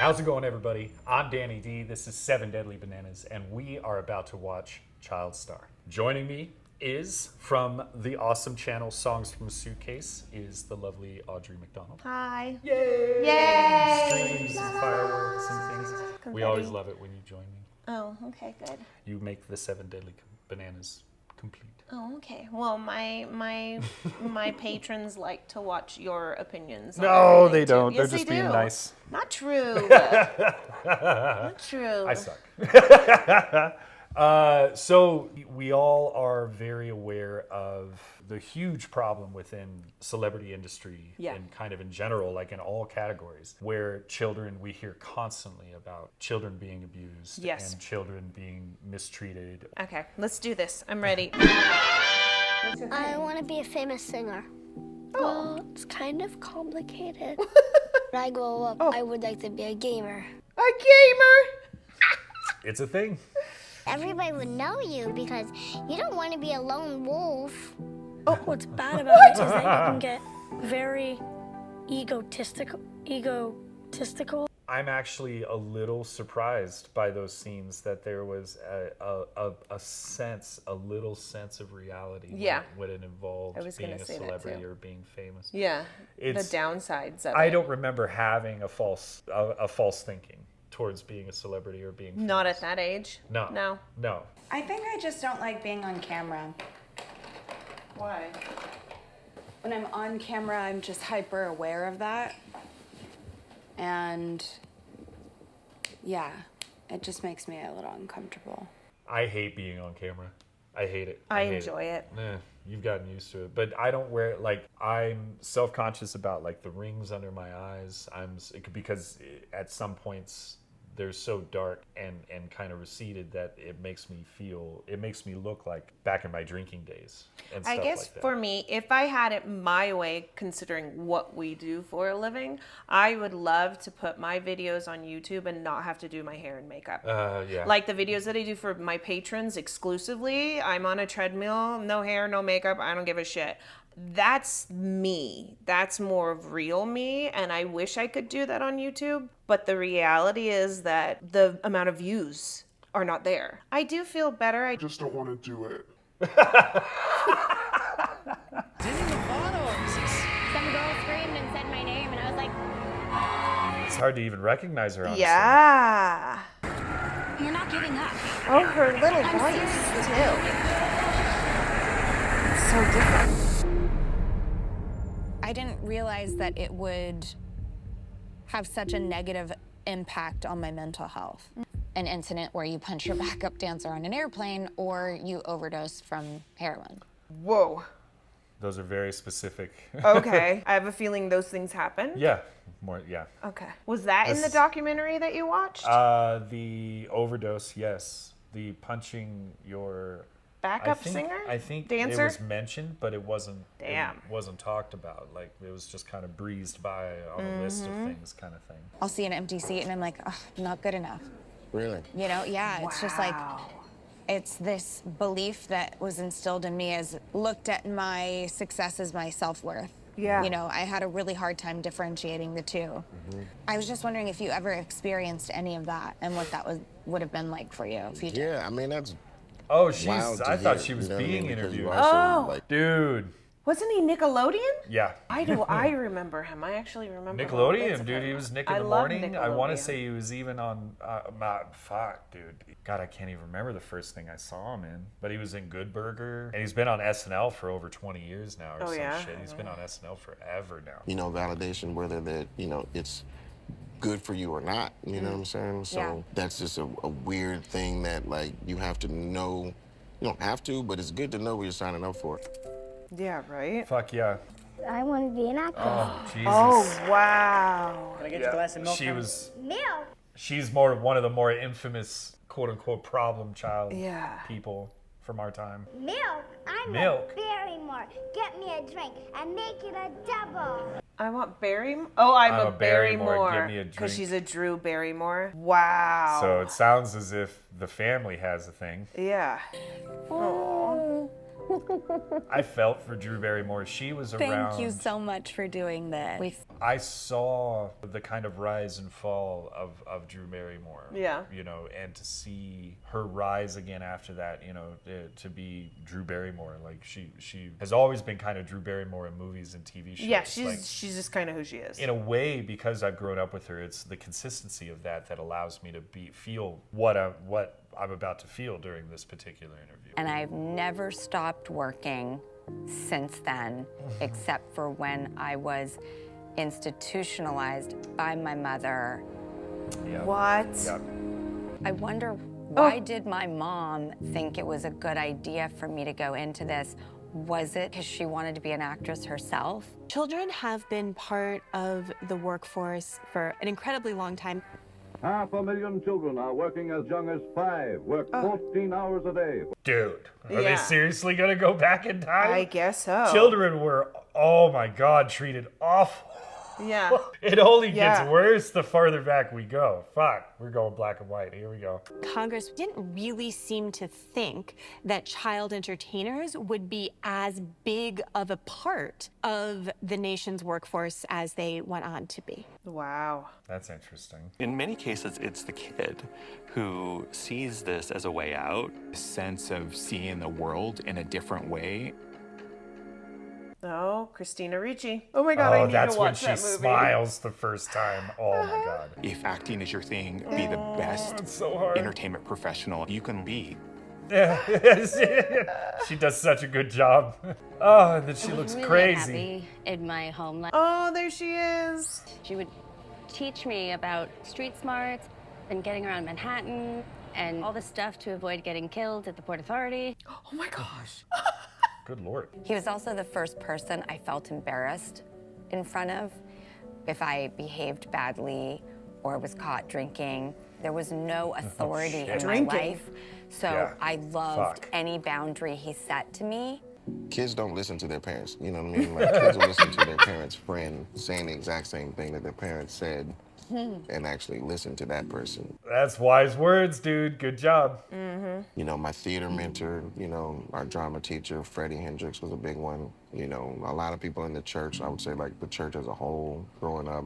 How's it going, everybody? I'm Danny D. This is 7 Deadly Bananas, and we are about to watch CHILDSTAR. Joining me is, from the awesome channel Songs from a Suitcase, is the lovely Audrey McDonald. Hi. Yay! Yay! Streams and fireworks and things. Confetti. We always love it when you join me. Oh, okay, good. You make the 7 Deadly Bananas complete. Oh, okay. Well, my patrons like to watch your opinions. No, they don't. Yes, They're just they being do. nice. Not true. Not true. I suck. So we all are very aware of the huge problem within celebrity industry and kind of in general, like in all categories, where children, we hear constantly about children being abused and children being mistreated. Okay, let's do this. I'm ready. I want to be a famous singer. Oh. Well, it's kind of complicated. When I grow up, I would like to be a gamer. A gamer? It's a thing. Everybody would know you because you don't want to be a lone wolf. Oh, what's bad about it is that you can get very egotistical. I'm actually a little surprised by those scenes that there was a little sense of reality when it involved being a celebrity or being famous. Yeah, It's, the downsides of it. I don't remember having a false thinking towards being a celebrity or being famous. Not at that age. No. I think I just don't like being on camera. Why? When I'm on camera, I'm just hyper aware of that. And yeah, it just makes me a little uncomfortable. I hate being on camera. I hate it. I enjoy it. You've gotten used to it, but I don't wear it. Like, I'm self-conscious about like the rings under my eyes. Because at some points they're so dark and kind of receded that it makes me look like back in my drinking days and stuff I guess like that. for me, if I had it my way, considering what we do for a living, I would love to put my videos on YouTube and not have to do my hair and makeup. Yeah. Like the videos that I do for my patrons exclusively, I'm on a treadmill, no hair, no makeup, I don't give a shit. That's me. That's more of real me, and I wish I could do that on YouTube, but the reality is that the amount of views are not there. I do feel better. I just don't want to do it. Some girl screamed and said my name, and I was like, It's hard to even recognize her, honestly. Yeah. you're not giving up. Oh, her little voice, too. It's so different. I didn't realize that it would have such a negative impact on my mental health. An incident where you punch your backup dancer on an airplane or you overdose from heroin. Whoa. Those are very specific. Okay. I have a feeling those things happen. Yeah. Okay. Was that in the documentary that you watched? The overdose, yes. The punching your Backup singer? I think dancer? It was mentioned, but it wasn't. Damn. It wasn't talked about. Like, it was just kind of breezed by on a list of things, kind of thing. I'll see an empty seat and I'm like, oh, not good enough. Really? You know, yeah, it's just like, Wow. it's this belief that was instilled in me as looked at my success as my self-worth. Yeah. You know, I had a really hard time differentiating the two. I was just wondering if you ever experienced any of that and what that would have been like for you if you did. Yeah, I mean, that's Oh, wild to I thought hear, she was you know what I being mean? Because you interviewed. also, Oh. like, Dude. Wasn't he Nickelodeon? Yeah. I remember him. I actually remember Nickelodeon, dude. He was Nick in I the love Morning. I want to Nickelodeon. say he was even on. Fuck, dude. God, I can't even remember the first thing I saw him in. But he was in Good Burger, and he's been on SNL for over 20 years now, or some shit. He's been on SNL forever now. you know, validation, whether that, you know, it's good for you or not, you know what I'm saying? So Yeah. that's just a weird thing that, like, you have to know. You don't have to, but it's good to know what you're signing up for. Yeah, right? Fuck yeah. I want to be an actress. Oh, Jesus. Oh, wow. Can I get you a glass of milk? She was. Milk. She's one of the more infamous, quote unquote, problem child Yeah. people from our time. Milk. I'm Milk. a Barrymore. Get me a drink and make it a double. I want Barrymore. Oh, I'm a Barrymore. Give me a Because drink. she's a Drew Barrymore. Wow. So it sounds as if the family has a thing. Yeah. Oh, I felt for Drew Barrymore. She was around. Thank you so much for doing this. I saw the kind of rise and fall of Drew Barrymore. Yeah. You know, and to see her rise again after that, you know, to be Drew Barrymore, like she has always been kind of Drew Barrymore in movies and TV shows. Yeah, like, she's just kind of who she is. in a way, because I've grown up with her, it's the consistency of that allows me to feel what I'm about to feel during this particular interview. And I've never stopped working since then, except for when I was institutionalized by my mother. Yep. What? Yep. I wonder, why did my mom think it was a good idea for me to go into this? Was it because she wanted to be an actress herself? Children have been part of the workforce for an incredibly long time. 500,000 children are working as young as 5, work 14 hours a day. Dude, are Yeah. they seriously gonna go back in time? I guess so. Children were, oh my God, treated awful. Yeah. It only Yeah. gets worse the farther back we go. Fuck, we're going black and white. Here we go. Congress didn't really seem to think that child entertainers would be as big of a part of the nation's workforce as they went on to be. Wow. That's interesting. In many cases, it's the kid who sees this as a way out. A sense of seeing the world in a different way. Oh, Christina Ricci. Oh my God, I need that's to when watch she that movie. smiles the first time. Oh my God. If acting is your thing, be the best It's so hard. entertainment professional you can be. She does such a good job. Oh, and then she looks really crazy. Happy in my home life. Oh, there she is. She would teach me about street smarts and getting around Manhattan and all the stuff to avoid getting killed at the Port Authority. Oh my gosh. Good Lord. He was also the first person I felt embarrassed in front of. If I behaved badly or was caught drinking, there was no authority in my life. So Yeah. I loved Fuck. any boundary he set to me. Kids don't listen to their parents, you know what I mean? Like, kids will listen to their parents' friend saying the exact same thing that their parents said and actually listen to that person. That's wise words, dude. Good job. You know, my theater mentor, you know, our drama teacher, Freddie Hendricks, was a big one. You know, a lot of people in the church, I would say like the church as a whole, growing up.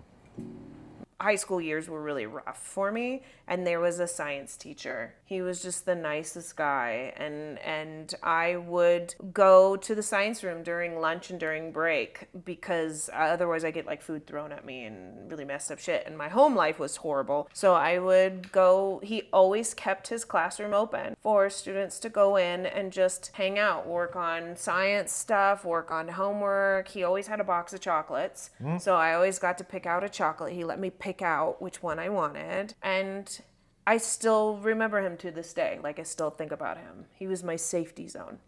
High school years were really rough for me, and there was a science teacher. He was just the nicest guy, and I would go to the science room during lunch and during break because otherwise I get like food thrown at me and really messed up shit, and my home life was horrible. So I would go. He always kept his classroom open for students to go in and just hang out, work on science stuff, work on homework. He always had a box of chocolates, so I always got to pick out a chocolate. He let me pick out which one I wanted, and I still remember him to this day. Like, I still think about him. He was my safety zone.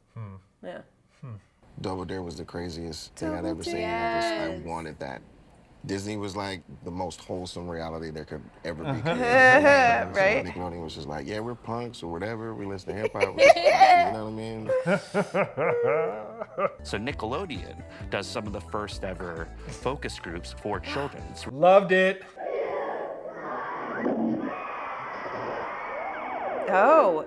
Yeah. Double Dare was the craziest thing I'd Double ever seen. I wanted that. Disney was like the most wholesome reality there could ever be created. Right? So Nickelodeon was just like, yeah, we're punks or whatever. We listen to hip hop. You know what I mean? So Nickelodeon does some of the first ever focus groups for children. Loved it. Oh,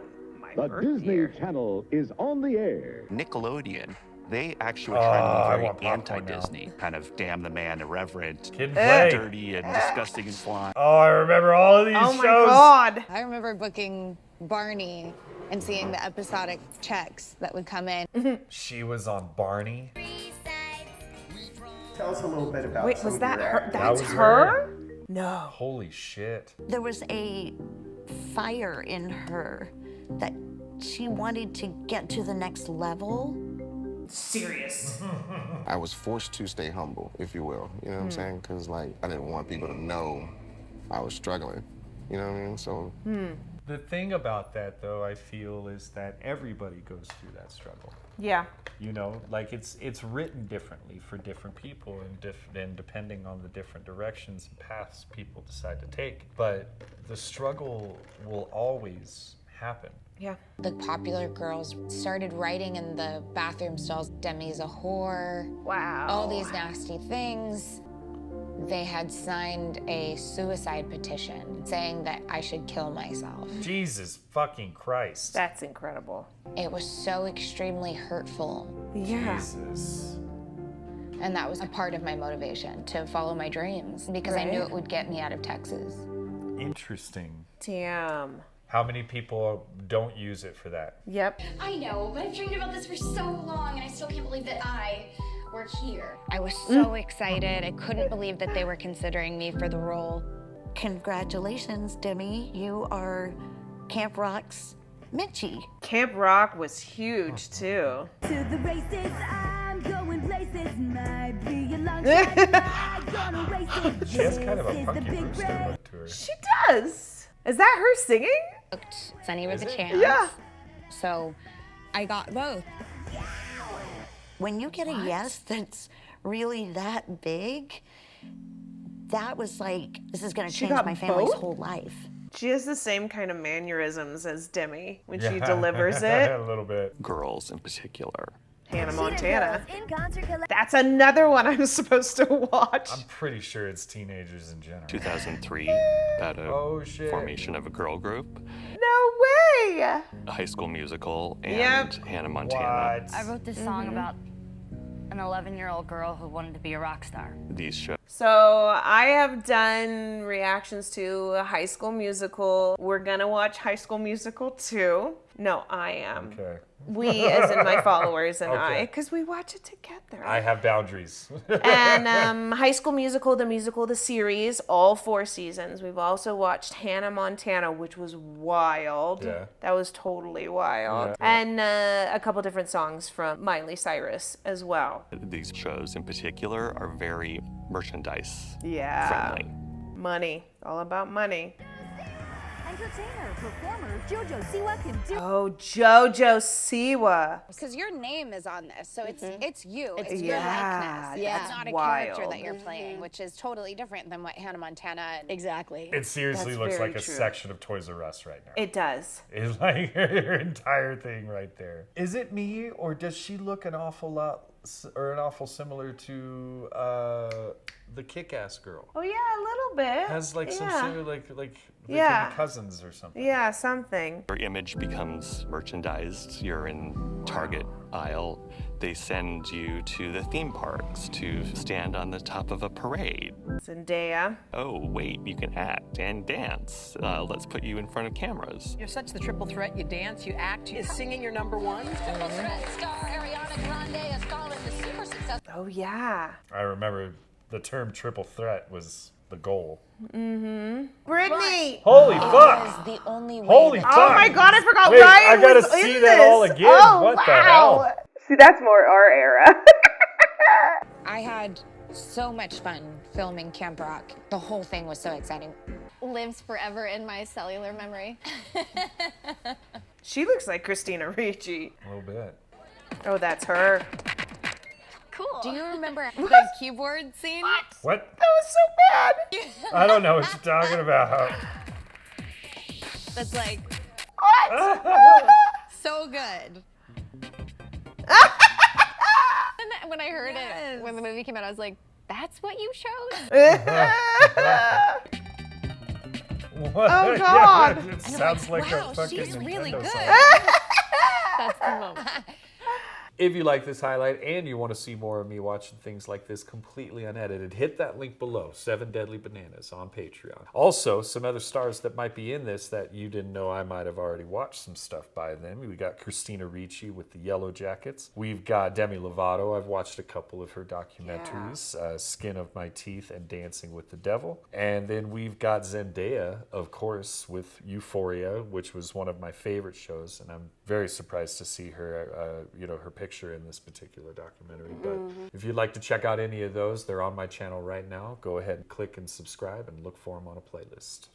The Disney Channel is on the air. Nickelodeon, they actually were trying to I be want very popcorn now. anti-Disney, kind of damn the man, irreverent, Kid and Play. dirty and disgusting and slime. Oh, I remember all of these oh shows. my God. I remember booking Barney and seeing the episodic checks that would come in. She was on Barney. Tell us a little bit about Wait, some was of that your her? acting. That's was her? her. No. Holy shit. There was a fire in her that she wanted to get to the next level. Serious. I was forced to stay humble, if you will. You know what I'm saying? Because, like, I didn't want people to know I was struggling. You know what I mean? So. The thing about that, though, I feel, is that everybody goes through that struggle. Yeah. You know, like it's written differently for different people and depending on the different directions and paths people decide to take. But the struggle will always happen. Yeah. The popular girls started writing in the bathroom stalls, Demi's a whore. Wow. All these nasty things. they had signed a suicide petition saying that I should kill myself. Jesus fucking Christ. That's incredible. It was so extremely hurtful. Yeah. Jesus. And that was a part of my motivation to follow my dreams because I knew it would get me out of Texas. Interesting. Damn. How many people don't use it for that? Yep. I know, but I've dreamed about this for so long, and I still can't believe that I work here. I was so excited. I couldn't believe that they were considering me for the role. Congratulations, Demi. You are Camp Rock's Mitchie. Camp Rock was huge too. To the races, I'm going places. Might be a long shot, I'm gonna race it. She has kind of a Punky Brewster look to her. She does. Is that her singing? Sunny with a chance. Yeah. So I got both. When you get a yes that's really that big, that was like, this is gonna She change got my family's both? whole life. She has the same kind of mannerisms as Demi when she delivers it. A little bit. Girls in particular. Hannah Montana. That's another one I'm supposed to watch. I'm pretty sure it's teenagers in general. 2003, about a shit. formation of a girl group. No way! A High School Musical and Hannah Montana. I wrote this song about an 11-year-old girl who wanted to be a rock star. These shows. So I have done reactions to a High School Musical. We're gonna watch High School Musical 2. No, I am. Okay. We, as in my followers and I, Okay. because we watch it together. I have boundaries. And High School Musical, the series, all 4 seasons. We've also watched Hannah Montana, which was wild. Yeah. That was totally wild. Yeah. And a couple different songs from Miley Cyrus as well. These shows in particular are very merchandise Yeah. friendly. Money. All about money. Entertainer, performer, JoJo Siwa can do. Oh, JoJo Siwa. Because your name is on this, so it's you. It's- It's your yeah, likeness. that's It's not a wild. character that you're playing, which is totally different than what Hannah Montana. Exactly. It seriously That's looks very like a true. section of Toys R Us right now. It does. It's like her entire thing right there. Is it me, or does she look an awful lot, or an awful similar to the Kick-Ass girl? Oh yeah, a little bit. Has like some Yeah. sort of like they Yeah. could be cousins or something. Yeah, something. Your image becomes merchandised. You're in Target aisle. They send you to the theme parks to stand on the top of a parade. Zendaya. Oh, wait, you can act and dance. Let's put you in front of cameras. You're such the triple threat. You dance, you act. Is singing your number one? Triple threat star Ariana Grande has fallen to super success. Oh yeah. I remember the term triple threat was the goal. Mm-hmm. Brittany. Holy It fuck! was the only way. Holy that- fuck! Oh my God, I forgot Wait, Ryan I gotta was see in that this. all again. Oh, What the wow. hell? See, that's more our era. I had so much fun filming Camp Rock. The whole thing was so exciting. Lives forever in my cellular memory. She looks like Christina Ricci. A little bit. Oh, that's her. Cool. Do you remember The keyboard scene? What? That was so bad. I don't know what you're talking about. That's like What? so good. And when I heard it, when the movie came out, I was like, that's what you chose? What? Oh, Yeah, God. it sounds like wow, a fucking she's really Nintendo good. song. That's the moment. If you like this highlight and you want to see more of me watching things like this completely unedited, hit that link below, 7 Deadly Bananas on Patreon. Also, some other stars that might be in this that you didn't know I might have already watched some stuff by them. We got Christina Ricci with the Yellow Jackets. We've got Demi Lovato. I've watched a couple of her documentaries, Skin of My Teeth and Dancing with the Devil. And then we've got Zendaya, of course, with Euphoria, which was one of my favorite shows, and I'm very surprised to see her, her picture in this particular documentary. But if you'd like to check out any of those, they're on my channel right now. Go ahead and click and subscribe and look for them on a playlist.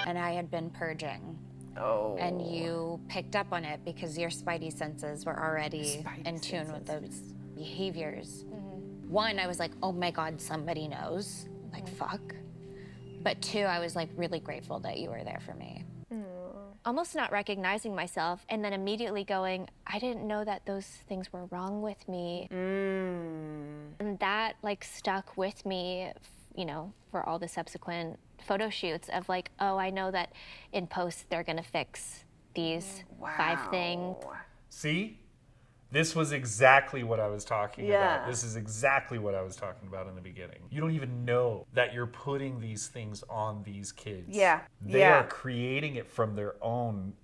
And I had been purging. Oh. And you picked up on it because your spidey senses were already in tune with those behaviors. One, I was like, oh my God, somebody knows. Like, fuck. But 2, I was like really grateful that you were there for me. Almost not recognizing myself and then immediately going, I didn't know that those things were wrong with me. And that like stuck with me, you know, for all the subsequent photo shoots of like, oh, I know that in post they're gonna fix these 5 things. See? This was exactly what I was talking Yeah. about. This is exactly what I was talking about in the beginning. You don't even know that you're putting these things on these kids. Yeah. They Yeah. are creating it from their own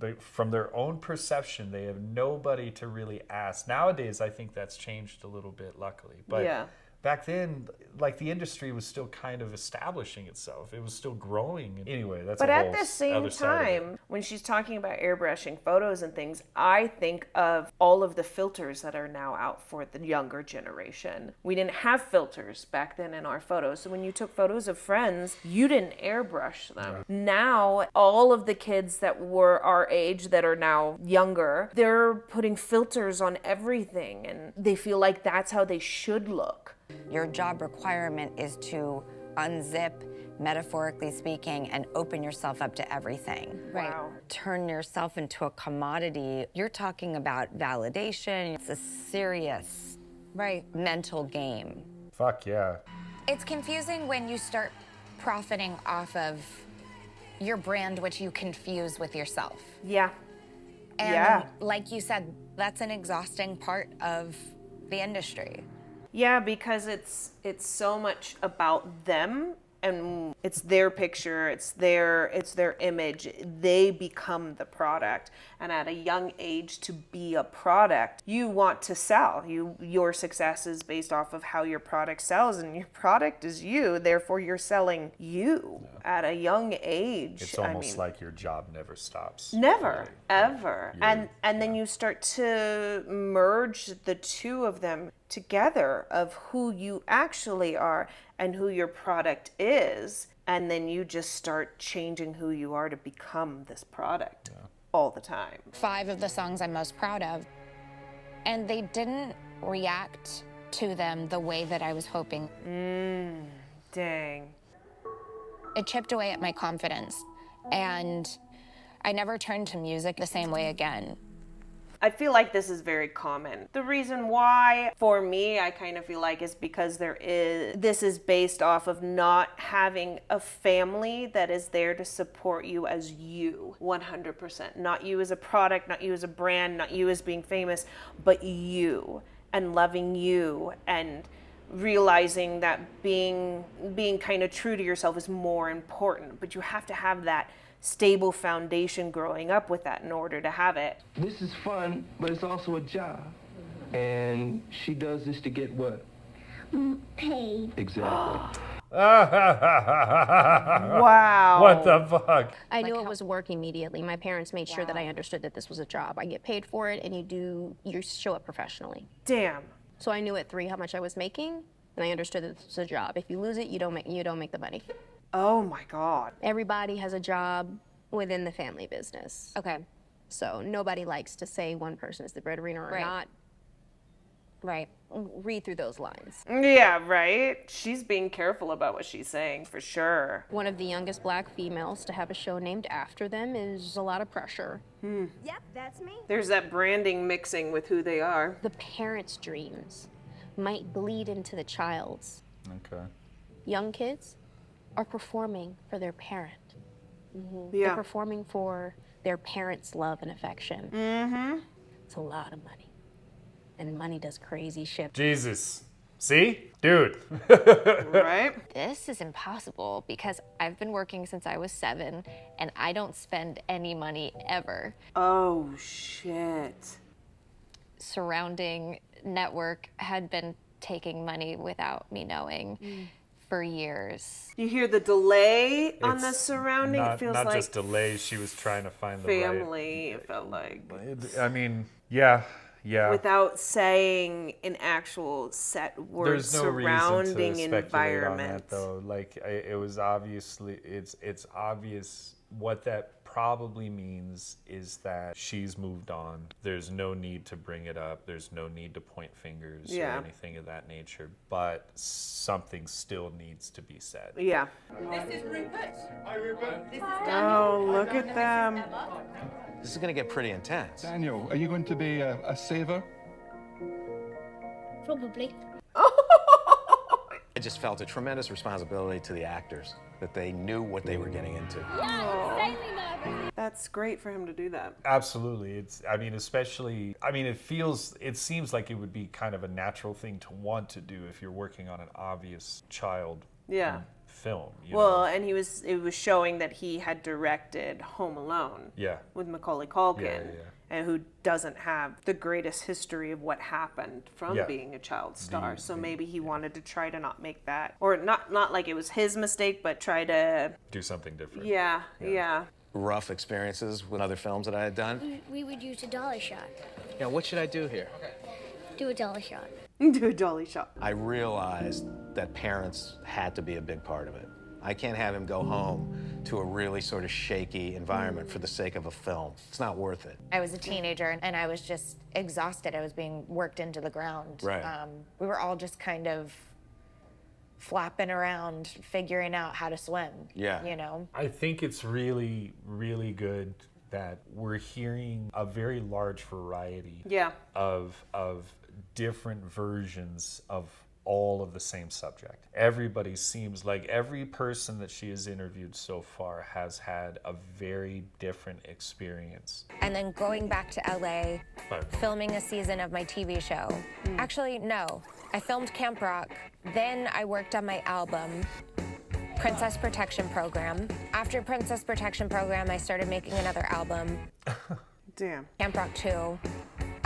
perception. They have nobody to really ask. Nowadays, I think that's changed a little bit, luckily. But Yeah. back then, like the industry was still kind of establishing itself. It was still growing. Anyway, that's But a at whole the same other side of it. time, when she's talking about airbrushing photos and things, I think of all of the filters that are now out for the younger generation. We didn't have filters back then in our photos. So when you took photos of friends, you didn't airbrush them. Now, all of the kids that were our age that are now younger, they're putting filters on everything and they feel like that's how they should look. Your job requirement is to unzip, metaphorically speaking, and open yourself up to everything. Right. Wow. Turn yourself into a commodity. You're talking about validation. It's a serious, mental game. Fuck yeah. It's confusing when you start profiting off of your brand, which you confuse with yourself. Yeah. And like you said, that's an exhausting part of the industry. Yeah, because it's so much about them and it's their picture, it's their image. They become the product. And at a young age to be a product, you want to sell. Your success is based off of how your product sells, and your product is you, therefore you're selling you at a young age. It's almost like your job never stops. Never, ever. And then you start to merge the two of them together of who you actually are and who your product is. And then you just start changing who you are to become this product all the time. 5 of the songs I'm most proud of. And they didn't react to them the way that I was hoping. Dang. It chipped away at my confidence. And I never turned to music the same way again. I feel like this is very common. The reason why, for me, I kind of feel like is because this is based off of not having a family that is there to support you as you, 100%. Not you as a product, not you as a brand, not you as being famous, but you, and loving you, and realizing that being kind of true to yourself is more important. But you have to have that stable foundation growing up with that in order to have it. This is fun, but it's also a job. And she does this to get what? Paid. Exactly. Wow. What the fuck? I knew it was work immediately. My parents made sure that I understood that this was a job. I get paid for it, and you show up professionally. Damn. So I knew at 3 how much I was making, and I understood that this was a job. If you lose it, you don't make the money. Oh my God. Everybody has a job within the family business. Okay. So nobody likes to say one person is the breadwinner or not. Right. Read through those lines. Yeah, right? She's being careful about what she's saying, for sure. One of the youngest black females to have a show named after them is a lot of pressure. Yep, that's me. There's that branding mixing with who they are. The parents' dreams might bleed into the child's. Okay. Young kids are performing for their parent. Yeah. They're performing for their parents' love and affection. It's a lot of money. And money does crazy shit. Jesus. See? Dude. Right? This is impossible because I've been working since I was 7 and I don't spend any money ever. Oh, shit. Surrounding network had been taking money without me knowing for years. You hear the delay on the surrounding? It feels not like just delay, she was trying to find the family, it felt like. I mean, yeah. Without saying an actual set word. There's no surrounding reason to speculate environment. on that, though. Like, it was obviously, it's obvious what that probably means is that she's moved on. There's no need to bring it up. There's no need to point fingers or anything of that nature. But something still needs to be said. Yeah. This is Rupert. Hi, Rupert. This is Oh, look at them. This is going to get pretty intense. Daniel, are you going to be a saver? Probably. I just felt a tremendous responsibility to the actors, that they knew what they were getting into. That's great for him to do that. Absolutely. It seems like it would be kind of a natural thing to want to do if you're working on an obvious child film. Well, and it was showing that he had directed Home Alone with Macaulay Culkin, and who doesn't have the greatest history of what happened from being a child star. So maybe he wanted to try to not make that, or not like it was his mistake, but try to do something different. Yeah. Rough experiences with other films that I had done. We would use a dolly shot. Yeah, what should I do here? Do a dolly shot. Do a dolly shot. I realized that parents had to be a big part of it. I can't have him go home to a really sort of shaky environment for the sake of a film. It's not worth it. I was a teenager and I was just exhausted. I was being worked into the ground. Right. We were all just kind of flapping around, figuring out how to swim. Yeah. You know? I think it's really, really good that we're hearing a very large variety of different versions of all of the same subject. Everybody seems like every person that she has interviewed so far has had a very different experience. And then going back to LA, filming a season of my TV show. Actually, no. I filmed Camp Rock, then I worked on my album, Princess Protection Program. After Princess Protection Program, I started making another album. Damn. Camp Rock 2.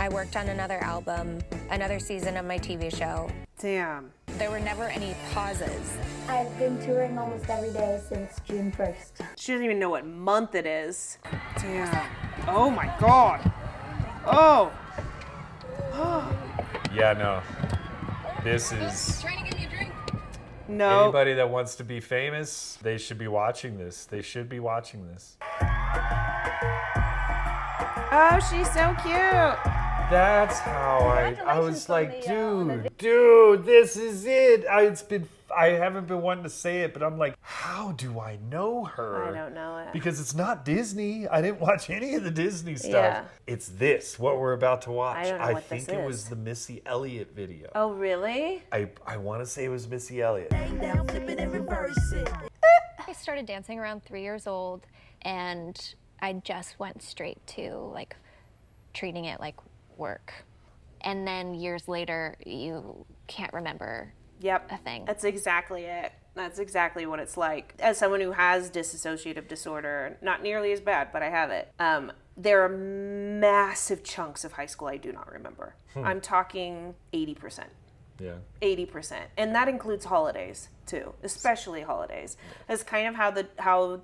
I worked on another album, another season of my TV show. Damn. There were never any pauses. I've been touring almost every day since June 1st. She doesn't even know what month it is. Damn. Oh my God. Oh. Yeah, no. This is... Trying to give me a drink. No. Anybody that wants to be famous, they should be watching this. They should be watching this. Oh, she's so cute. That's how I was like, dude, this is it. I haven't been wanting to say it, but I'm like, how do I know her? I don't know it. Because it's not Disney. I didn't watch any of the Disney stuff. Yeah. It's this, what we're about to watch. I don't know what think this it is. was the Missy Elliott video. Oh, really? I want to say it was Missy Elliott. I started dancing around 3 years old, and I just went straight to like treating it like work. And then years later, you can't remember a thing. That's exactly it. That's exactly what it's like. As someone who has dissociative disorder, not nearly as bad, but I have it, there are massive chunks of high school I do not remember. I'm talking 80%. Yeah. 80%. And that includes holidays too, especially holidays. That's kind of how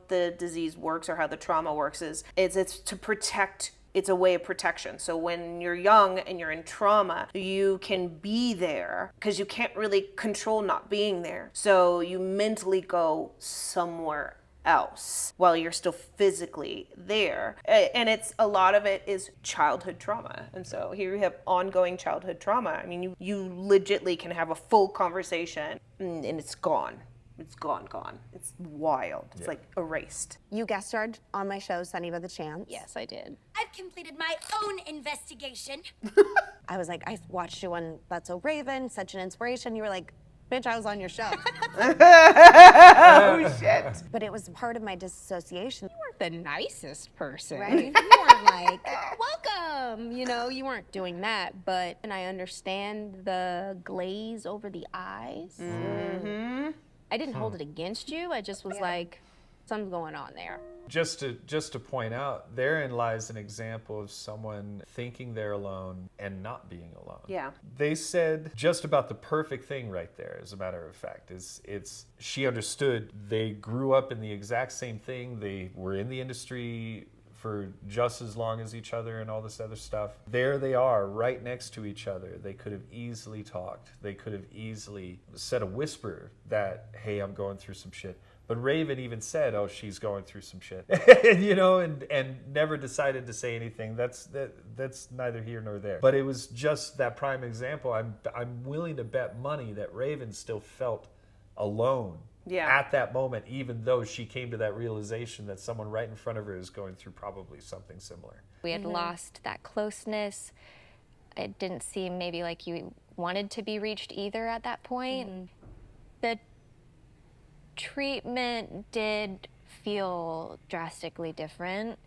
the disease works, or how the trauma works, is it's to protect. It's a way of protection. So when you're young and you're in trauma, you can be there because you can't really control not being there. So you mentally go somewhere else while you're still physically there. And a lot of it is childhood trauma. And so here you have ongoing childhood trauma. I mean, you legitly can have a full conversation and it's gone. It's gone. It's wild. It's like erased. You guest starred on my show, Sunny by the Chance. Yes, I did. I've completed my own investigation. I was like, I watched you on That's So Raven, such an inspiration. You were like, bitch, I was on your show. Oh, shit. But it was part of my dissociation. You weren't the nicest person. Right? You weren't like, welcome. You know, you weren't doing that. But, and I understand the glaze over the eyes. Mm-hmm. I didn't hold it against you. I just was like, something's going on there. Just to point out, therein lies an example of someone thinking they're alone and not being alone. Yeah. They said just about the perfect thing right there, as a matter of fact. It's she understood they grew up in the exact same thing. They were in the industry for just as long as each other and all this other stuff. There they are, right next to each other. They could have easily talked. They could have easily said a whisper that, hey, I'm going through some shit. But Raven even said, oh, she's going through some shit. You know, and never decided to say anything. That's neither here nor there. But it was just that prime example. I'm willing to bet money that Raven still felt alone at that moment, even though she came to that realization that someone right in front of her is going through probably something similar. We had lost that closeness. It didn't seem maybe like you wanted to be reached either at that point. treatment did feel drastically different.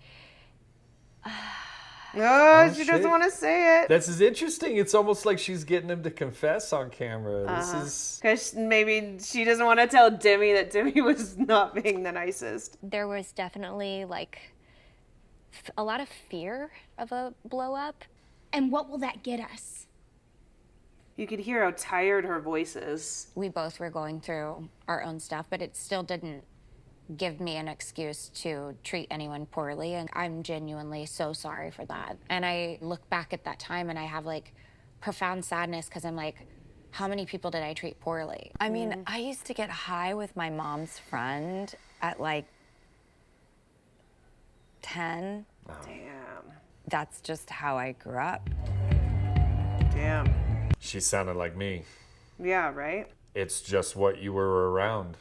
Oh, she shit. doesn't want to say it. This is interesting. It's almost like she's getting him to confess on camera. This is because maybe she doesn't want to tell Demi that Demi was not being the nicest. There was definitely like a lot of fear of a blow up. And what will that get us? You could hear how tired her voice is. We both were going through our own stuff, but it still didn't give me an excuse to treat anyone poorly, and I'm genuinely so sorry for that. And I look back at that time and I have like profound sadness because I'm like, how many people did I treat poorly? I mean, I used to get high with my mom's friend at like 10. Damn. That's just how I grew up. Damn. She sounded like me. Yeah, right? It's just what you were around.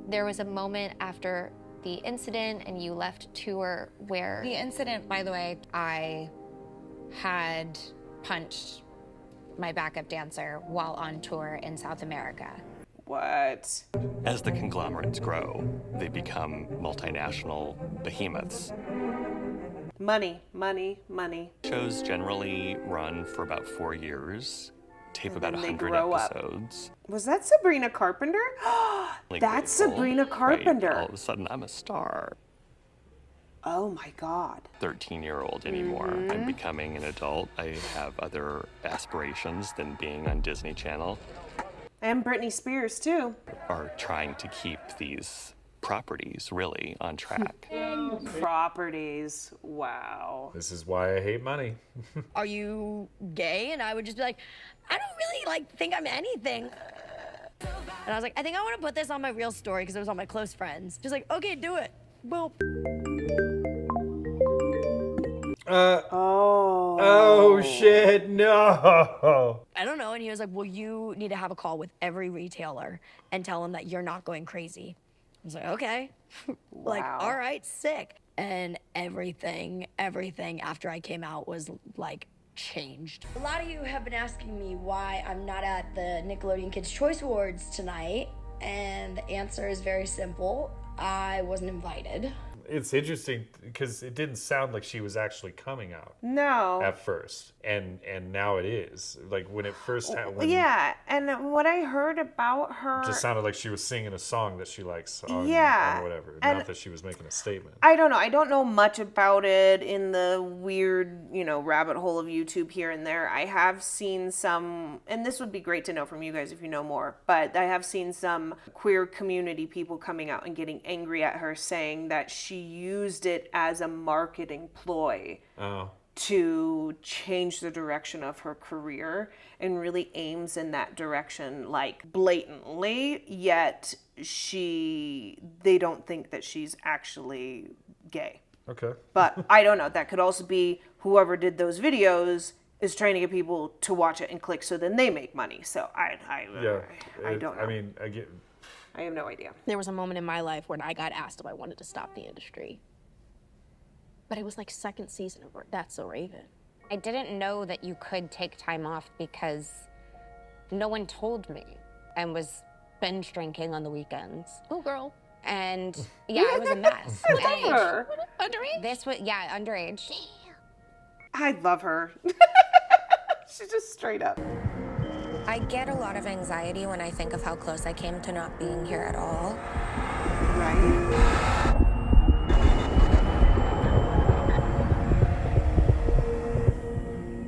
There was a moment after the incident and you left tour where... The incident, by the way, I had punched my backup dancer while on tour in South America. What? As the conglomerates grow, they become multinational behemoths. Money, money, money. Shows generally run for about 4 years, tape And about then they 100 grow up. episodes. Was that Sabrina Carpenter? Like That's grateful, Sabrina Carpenter. Right? All of a sudden, I'm a star. Oh my God. 13-year-old anymore. I'm becoming an adult. I have other aspirations than being on Disney Channel. And Britney Spears too. Are trying to keep these properties really on track. Properties. Wow. This is why I hate money. Are you gay? And I would just be like, I don't really like think I'm anything. And I was like, I think I want to put this on my real story because it was on my close friends. Just like, okay, do it. Well. Oh shit, no. I don't know. And he was like, well, you need to have a call with every retailer and tell them that you're not going crazy. I was like, okay. Like, all right, sick. And everything after I came out was like changed. A lot of you have been asking me why I'm not at the Nickelodeon Kids' Choice Awards tonight, and the answer is very simple. I wasn't invited. It's interesting because it didn't sound like she was actually coming out. No. At first, and now it is. Like when it first happened. Yeah, and what I heard about her... It just sounded like she was singing a song that she likes on, Yeah, on whatever. and Not that she was making a statement. I don't know. I don't know much about it in the weird, rabbit hole of YouTube here and there. I have seen some, and this would be great to know from you guys if you know more, but I have seen some queer community people coming out and getting angry at her, saying that she used it as a marketing ploy to change the direction of her career and really aims in that direction, like blatantly, yet they don't think that she's actually gay. Okay. But I don't know. That could also be whoever did those videos is trying to get people to watch it and click so then they make money. So I don't know. I mean, I have no idea. There was a moment in my life when I got asked if I wanted to stop the industry. But it was like second season of That's So Raven. I didn't know that you could take time off because no one told me, and was binge drinking on the weekends. Oh, girl. And yeah, it was a mess. I love her. Underage? This was, yeah, underage. I love her. She's just straight up. I get a lot of anxiety when I think of how close I came to not being here at all. Right.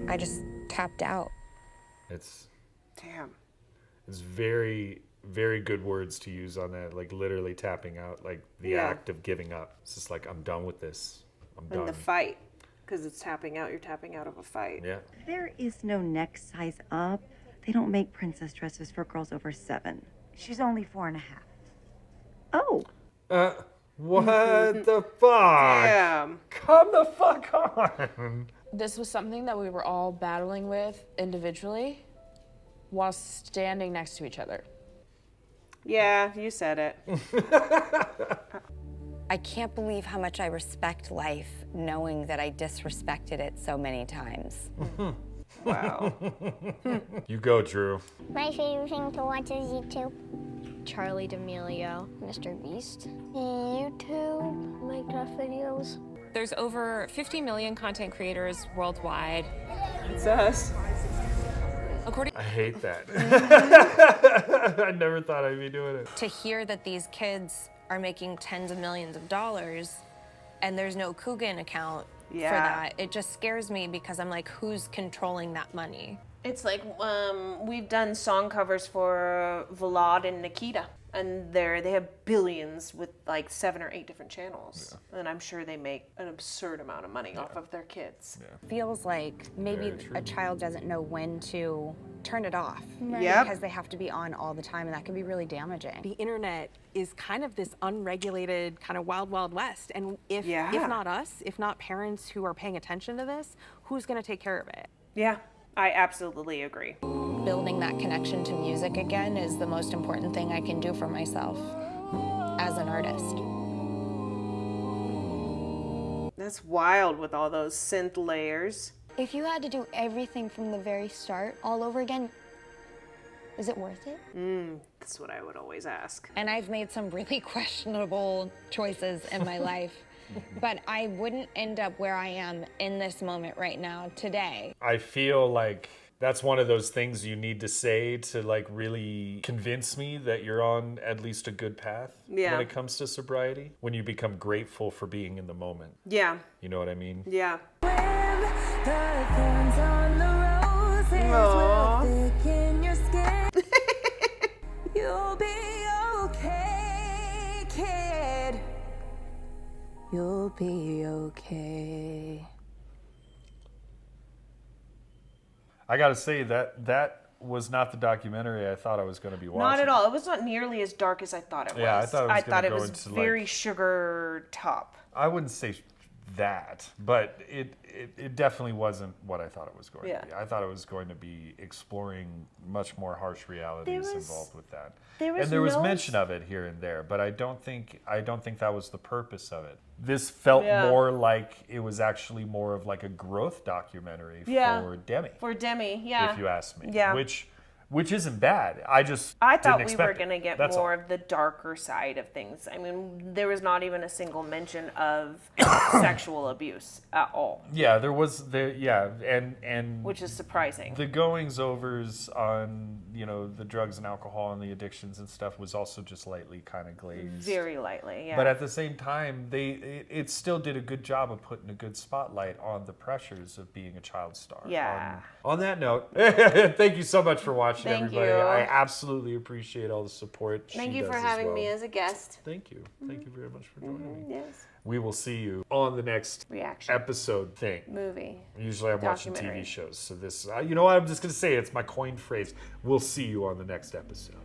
I just tapped out. It's very, very good words to use on that. Like literally tapping out, like the act of giving up. It's just like, I'm done with this. I'm done. In the fight, because it's tapping out. You're tapping out of a fight. Yeah. There is no next size up. They don't make princess dresses for girls over 7. She's only 4.5. Oh. What the fuck? Damn. Come the fuck on. This was something that we were all battling with individually while standing next to each other. Yeah, you said it. I can't believe how much I respect life, knowing that I disrespected it so many times. Wow. You go, Drew. My favorite thing to watch is YouTube. Charlie D'Amelio. Mr. Beast. YouTube. Minecraft videos. There's over 50 million content creators worldwide. It's us. I hate that. I never thought I'd be doing it. To hear that these kids are making tens of millions of dollars and there's no Coogan account for that, it just scares me because I'm like, who's controlling that money? It's like we've done song covers for Vlad and Nikita, and they have billions with like 7 or 8 different channels, and I'm sure they make an absurd amount of money off of their kids. Feels like maybe a child doesn't know when to turn it off because they have to be on all the time, and that can be really damaging. The internet is kind of this unregulated kind of wild, wild west, and if not us, if not parents who are paying attention to this, who's going to take care of it? Yeah. I absolutely agree. Building that connection to music again is the most important thing I can do for myself as an artist. That's wild with all those synth layers. If you had to do everything from the very start all over again, is it worth it? That's what I would always ask. And I've made some really questionable choices in my life. But I wouldn't end up where I am in this moment right now, today. I feel like that's one of those things you need to say to like really convince me that you're on at least a good path when it comes to sobriety. When you become grateful for being in the moment. Yeah. You know what I mean? Yeah. You'll be okay, kid. You'll be okay. I gotta say that was not the documentary I thought I was going to be watching. Not at all. It was not nearly as dark as I thought it was. Yeah, I thought it was very sugar top. I wouldn't say that, but it definitely wasn't what I thought it was going to be. I thought it was going to be exploring much more harsh realities involved with that. There was mention of it here and there, but I don't think that was the purpose of it. This felt more like it was actually more of like a growth documentary for Demi. For Demi, yeah. If you ask me. Yeah. Which isn't bad. I thought we were going to get more of the darker side of things. I mean, there was not even a single mention of sexual abuse at all. Yeah, there was and which is surprising. The goings overs on, the drugs and alcohol and the addictions and stuff was also just lightly kind of glazed. Very lightly, yeah. But at the same time, it still did a good job of putting a good spotlight on the pressures of being a child star. Yeah. On that note, thank you so much for watching. Thank everybody. you. I absolutely appreciate all the support. Thank you for having me as a guest. Thank you. Thank you very much for joining me. Yes. We will see you on the next episode thing. Movie. Usually I'm watching TV shows. So this, I'm just going to say it's my coined phrase. We'll see you on the next episode.